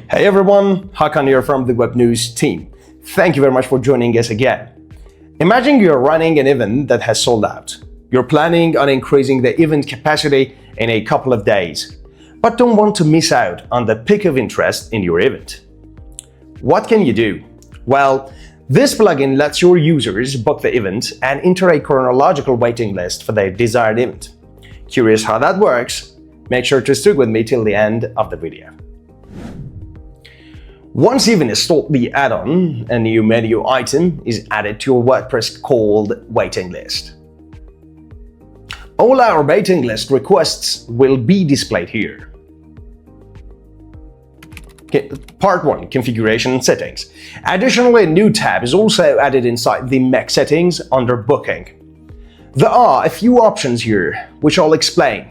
Hey everyone, Hakan here from the Web News team. Thank you very much for joining us again. Imagine you're running an event that has sold out. You're planning on increasing the event capacity in a couple of days, but don't want to miss out on the peak of interest in your event. What can you do? Well, this plugin lets your users book the event and enter a chronological waiting list for their desired event. Curious how that works? Make sure to stick with me till the end of the video. Once you've installed the add-on, a new menu item is added to your WordPress called Waiting List. All our waiting list requests will be displayed here. Part 1. Configuration and Settings. Additionally, a new tab is also added inside the Make Settings under Booking. There are a few options here, which I'll explain.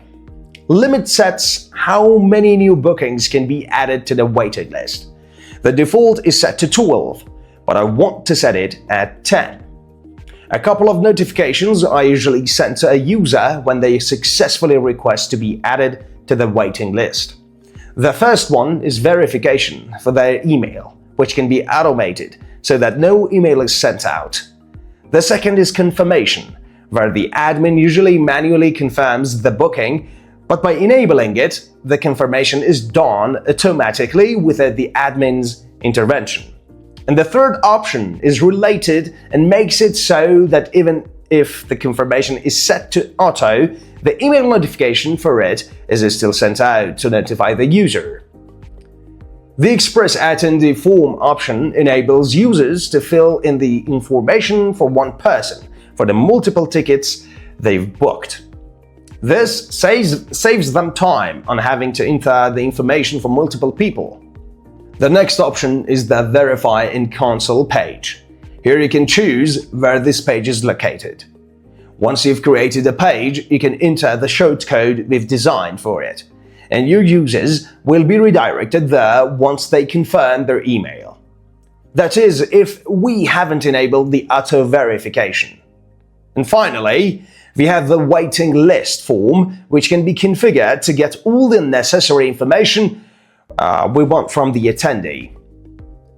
Limit sets how many new bookings can be added to the waiting list. The default is set to 12, but I want to set it at 10. A couple of notifications are usually sent to a user when they successfully request to be added to the waiting list. The first one is verification for their email, which can be automated so that no email is sent out. The second is confirmation, where the admin usually manually confirms the booking, but by enabling it, the confirmation is done automatically without the admin's intervention. And the third option is related and makes it so that even if the confirmation is set to auto, the email notification for it is still sent out to notify the user. The Express Attendee Form option enables users to fill in the information for one person for the multiple tickets they've booked. This saves them time on having to enter the information for multiple people. The next option is the Verify in Console page. Here you can choose where this page is located. Once you've created a page, you can enter the shortcode we've designed for it, and your users will be redirected there once they confirm their email. That is, if we haven't enabled the auto verification. And finally, we have the waiting list form, which can be configured to get all the necessary information we want from the attendee.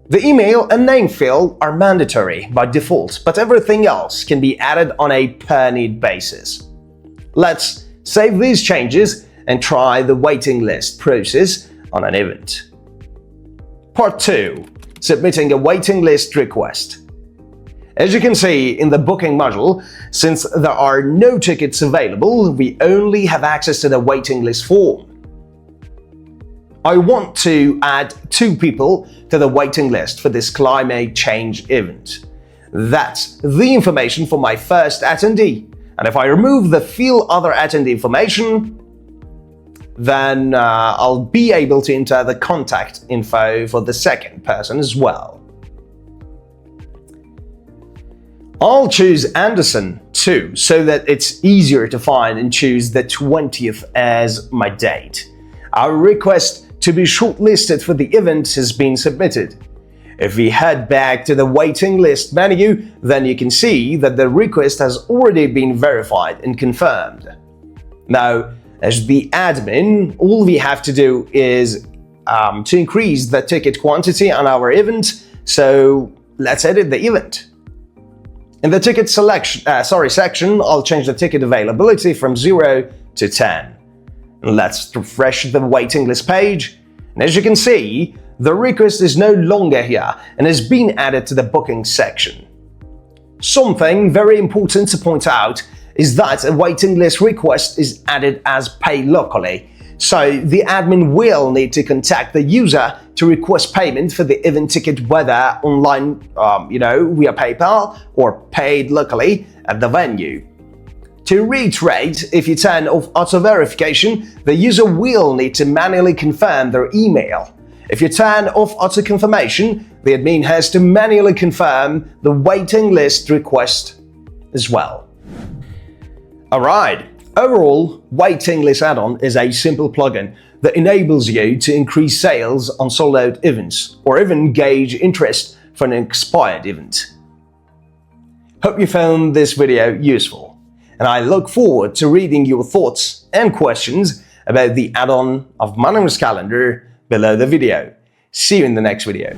The email and name field are mandatory by default, but everything else can be added on a per-need basis. Let's save these changes and try the waiting list process on an event. Part 2. Submitting a waiting list request. As you can see in the booking module, since there are no tickets available, we only have access to the waiting list form. I want to add 2 people to the waiting list for this climate change event. That's the information for my first attendee. And if I remove the Fill Other Attendee information, then I'll be able to enter the contact info for the second person as well. I'll choose Anderson too, so that it's easier to find and choose the 20th as my date. Our request to be shortlisted for the event has been submitted. If we head back to the waiting list menu, then you can see that the request has already been verified and confirmed. Now, as the admin, all we have to do is to increase the ticket quantity on our event, so let's edit the event. In the ticket section, I'll change the ticket availability from 0 to 10. Let's refresh the waiting list page, and as you can see, the request is no longer here and has been added to the booking section. Something very important to point out is that a waiting list request is added as pay locally, so the admin will need to contact the user to request payment for the event ticket, whether online, via PayPal or paid locally at the venue. To reiterate, if you turn off auto verification, the user will need to manually confirm their email. If you turn off auto confirmation, the admin has to manually confirm the waiting list request as well. Alright, overall, Waiting List Addon is a simple plugin that enables you to increase sales on sold-out events or even gauge interest for an expired event. Hope you found this video useful, and I look forward to reading your thoughts and questions about the add-on of Anonymous Calendar below the video. See you in the next video.